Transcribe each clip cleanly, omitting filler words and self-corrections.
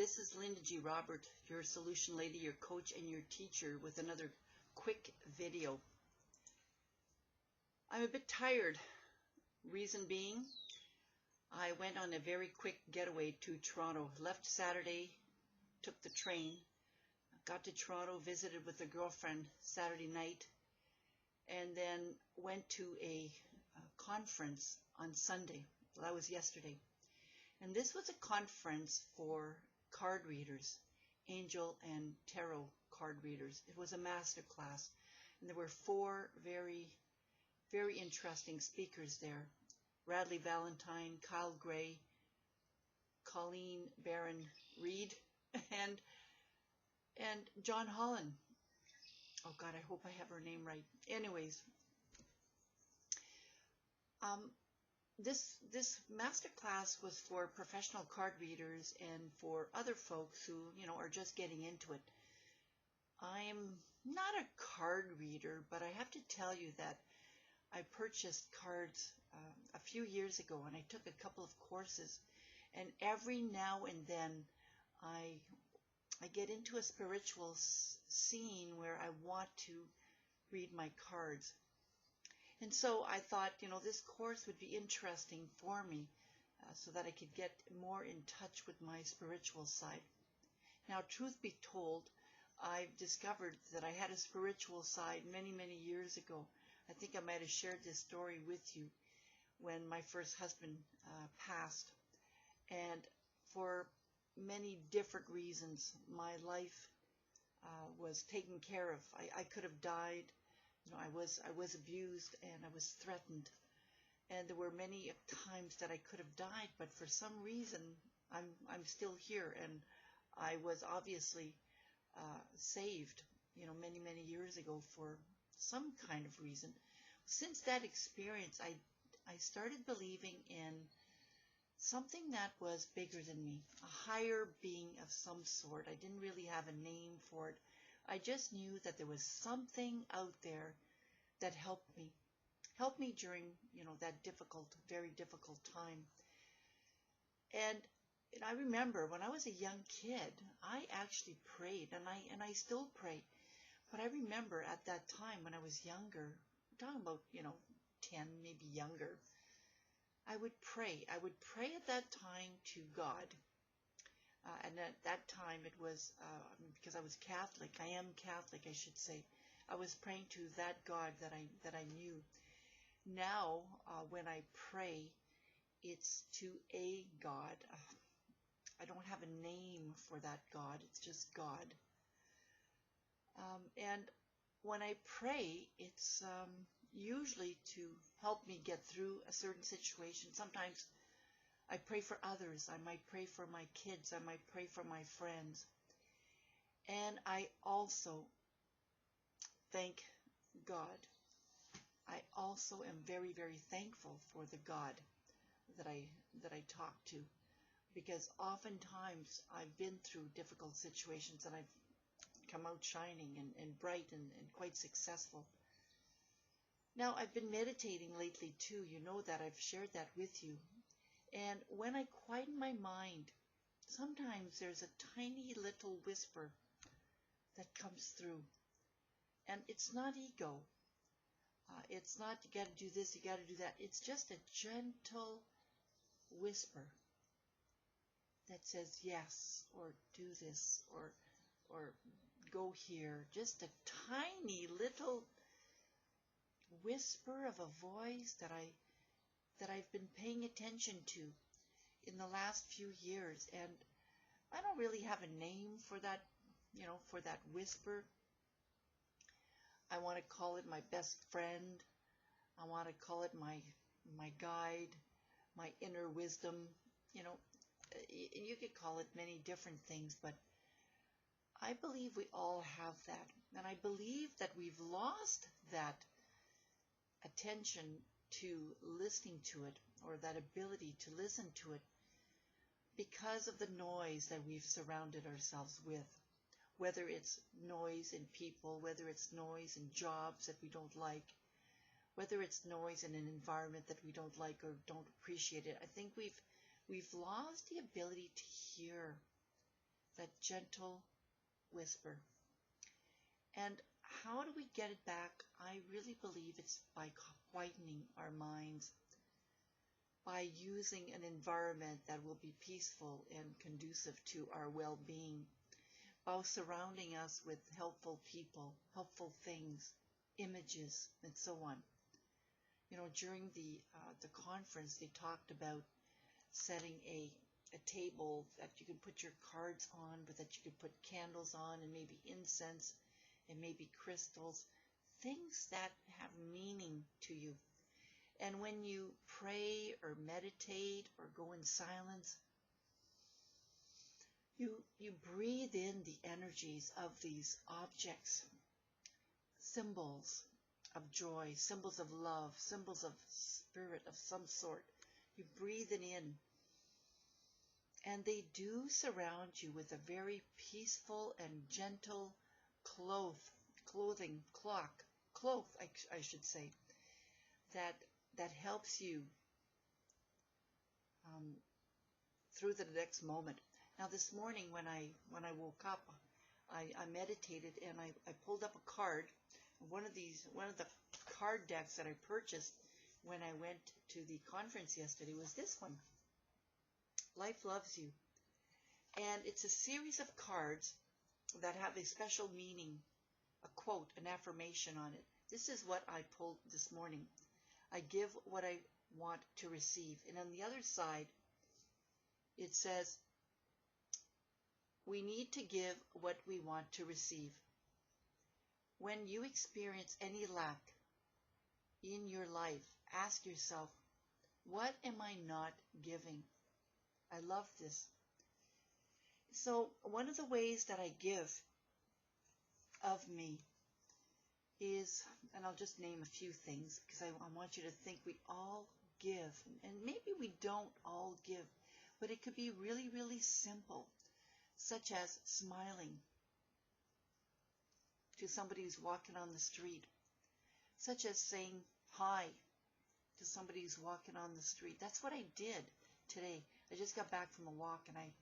this is Linda G. Robert, your solution lady, your coach, and your teacher with another quick video. I'm a bit tired. Reason being, I went on a very quick getaway to Toronto. Left Saturday, took the train, got to Toronto, visited with a girlfriend Saturday night, and then went to a conference on Sunday. Well, that was yesterday. And this was a conference for card readers, angel and tarot card readers. It was a master class, and there were 4 very interesting speakers there. Radleigh Valentine, Kyle Gray, Colleen Barron-Reed, and John Holland. Oh God, I hope I have her name right. Anyways, this master class was for professional card readers and for other folks who, are just getting into it. I'm not a card reader, but I have to tell you that I purchased cards a few years ago, and I took a couple of courses, and every now and then I get into a spiritual scene where I want to read my cards. And so I thought, this course would be interesting for me so that I could get more in touch with my spiritual side. Now, truth be told, I've discovered that I had a spiritual side many, many years ago. I think I might have shared this story with you when my first husband passed. And for many different reasons, my life was taken care of. I could have died. I was abused and I was threatened, and there were many times that I could have died, but for some reason I'm still here, and I was obviously saved, many years ago for some kind of reason. Since that experience, I started believing in something that was bigger than me, a higher being of some sort. I didn't really have a name for it. I just knew that there was something out there that helped me during, that difficult, very difficult time. And I remember when I was a young kid, I actually prayed, and I still pray. But I remember at that time when I was younger, I'm talking about, 10, maybe younger, I would pray. I would pray at that time to God. And at that time it was, because I was Catholic, I am Catholic, I should say, I was praying to that God that I knew. Now, when I pray, it's to a God. I don't have a name for that God, it's just God. And when I pray, it's usually to help me get through a certain situation. Sometimes I pray for others. I might pray for my kids. I might pray for my friends. And I also thank God. I also am very thankful for the God that I talk to, because oftentimes I've been through difficult situations and I've come out shining and bright and quite successful. Now, I've been meditating lately too. You know that. I've shared that with you. And when I quieten my mind, sometimes there's a tiny little whisper that comes through. And it's not ego. It's not, you got to do this, you got to do that. It's just a gentle whisper that says yes, or do this, or go here. Just a tiny little whisper of a voice that I've been paying attention to in the last few years. And I don't really have a name for that, for that whisper. I want to call it my best friend. I want to call it my guide, my inner wisdom. You could call it many different things, but I believe we all have that. And I believe that we've lost that attention to listening to it, or that ability to listen to it, because of the noise that we've surrounded ourselves with. Whether it's noise in people, whether it's noise in jobs that we don't like, whether it's noise in an environment that we don't like or don't appreciate it. I think we've lost the ability to hear that gentle whisper. And how do we get it back? I really believe it's by quietening our minds, by using an environment that will be peaceful and conducive to our well-being, by surrounding us with helpful people, helpful things, images, and so on. You know, during the conference, they talked about setting a table that you can put your cards on, but that you could put candles on, and maybe incense, and maybe crystals, things that have meaning to you. And when you pray or meditate or go in silence, you breathe in the energies of these objects, symbols of joy, symbols of love, symbols of spirit of some sort. You breathe it in. And they do surround you with a very peaceful and gentle cloth, I should say, that helps you through the next moment. Now this morning when I woke up, I meditated and I pulled up a card, one of the card decks that I purchased when I went to the conference yesterday was this one. Life Loves You. And it's a series of cards that have a special meaning, a quote, an affirmation on it. This is what I pulled this morning. I give what I want to receive. And on the other side, it says, we need to give what we want to receive. When you experience any lack in your life, ask yourself, what am I not giving? I love this. So one of the ways that I give of me is, and I'll just name a few things because I want you to think we all give. And maybe we don't all give, but it could be really, really simple, such as smiling to somebody who's walking on the street, such as saying hi to somebody who's walking on the street. That's what I did today. I just got back from a walk and I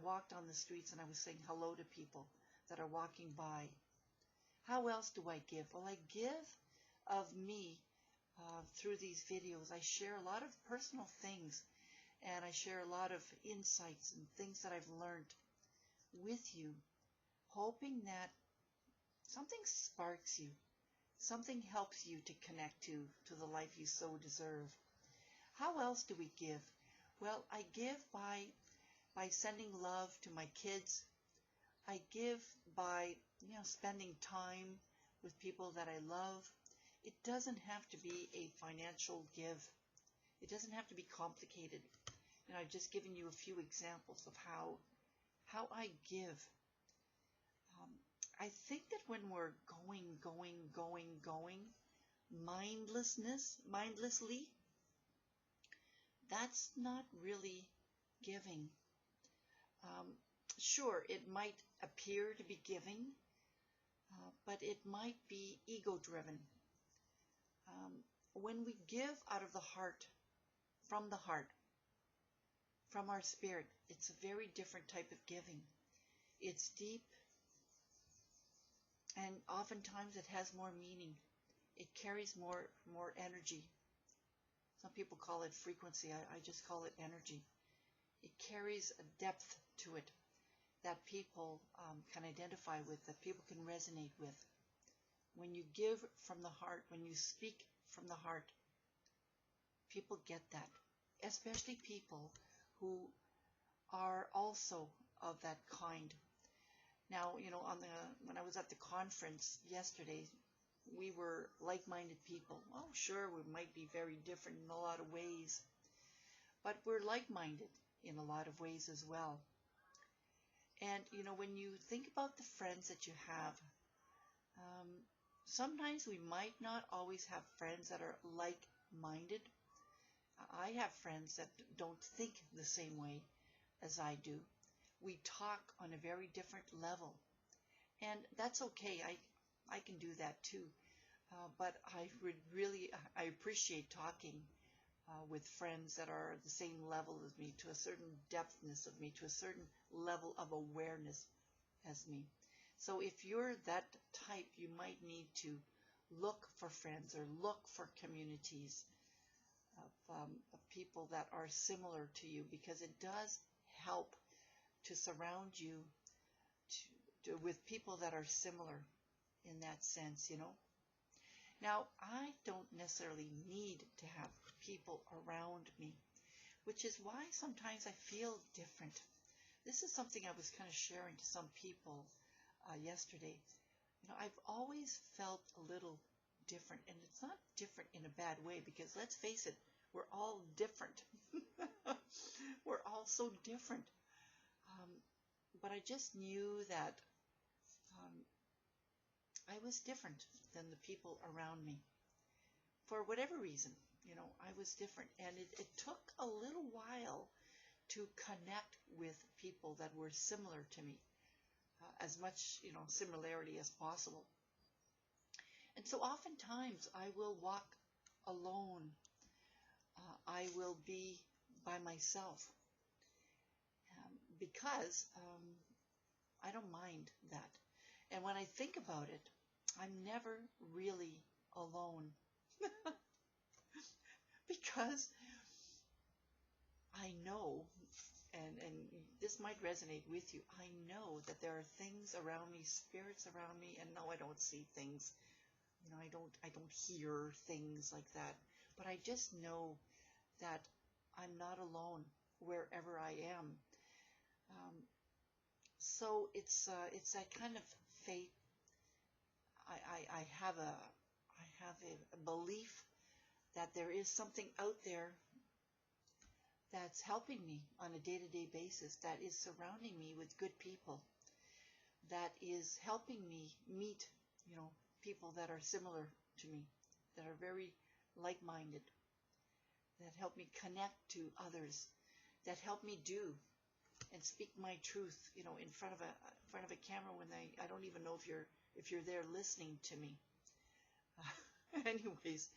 walked on the streets and I was saying hello to people that are walking by. How else do I give? Well, I give of me through these videos. I share a lot of personal things and I share a lot of insights and things that I've learned with you, hoping that something sparks you, something helps you to connect to the life you so deserve. How else do we give? Well, I give by sending love to my kids. I give by, spending time with people that I love. It doesn't have to be a financial give. It doesn't have to be complicated. And I've just given you a few examples of how I give. I think that when we're going, mindlessly, that's not really giving. Sure, it might appear to be giving, but it might be ego-driven. When we give out of the heart, from our spirit, it's a very different type of giving. It's deep, and oftentimes it has more meaning. It carries more energy. Some people call it frequency. I just call it energy. It carries a depth to it that people can identify with, that people can resonate with. When you give from the heart, when you speak from the heart, people get that, especially people who are also of that kind. Now, when I was at the conference yesterday, we were like-minded people. Oh, sure, we might be very different in a lot of ways, but we're like-minded in a lot of ways as well. And, when you think about the friends that you have, sometimes we might not always have friends that are like-minded. I have friends that don't think the same way as I do. We talk on a very different level, and that's okay. I can do that too. But I appreciate talking with friends that are the same level as me, to a certain depthness of me, to a certain level of awareness as me. So if you're that type, you might need to look for friends or look for communities of people that are similar to you, because it does help to surround you with people that are similar in that sense, you know. Now, I don't necessarily need to have people around me, which is why sometimes I feel different. This is something I was kind of sharing to some people yesterday. You know, I've always felt a little different, and it's not different in a bad way, because let's face it, we're all different. We're all so different. But I just knew that I was different than the people around me. For whatever reason, you know, I was different. And it took a little while to connect with people that were similar to me, as much, you know, similarity as possible. And so oftentimes I will walk alone. I will be by myself, because I don't mind that. And when I think about it, I'm never really alone. Because I know, and this might resonate with you, I know that there are things around me, spirits around me, and no, I don't see things. You know, I don't hear things like that. But I just know that I'm not alone wherever I am. So it's that kind of faith. I have a belief that there is something out there that's helping me on a day-to-day basis, that is surrounding me with good people, that is helping me meet, you know, people that are similar to me, that are very like-minded, that help me connect to others, that help me do and speak my truth, you know, in front of a camera when I don't even know if you're there listening to me. Anyways,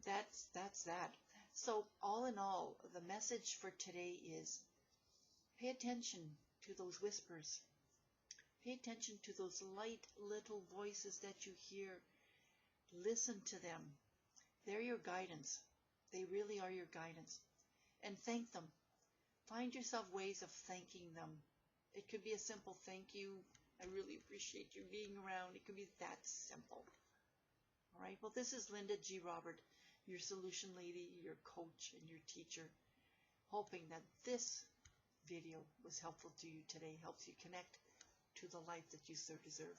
that's that. So all in all, the message for today is pay attention to those whispers. Pay attention to those light little voices that you hear. Listen to them. They're your guidance. They really are your guidance. And thank them. Find yourself ways of thanking them. It could be a simple thank you. I really appreciate you being around. It could be that simple. All right. Well, this is Linda G. Robert, your solution lady, your coach, and your teacher, hoping that this video was helpful to you today, helps you connect to the life that you so deserve.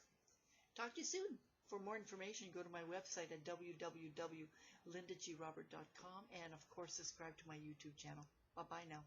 Talk to you soon. For more information, go to my website at www.lindagrobert.com, and of course, subscribe to my YouTube channel. Bye-bye now.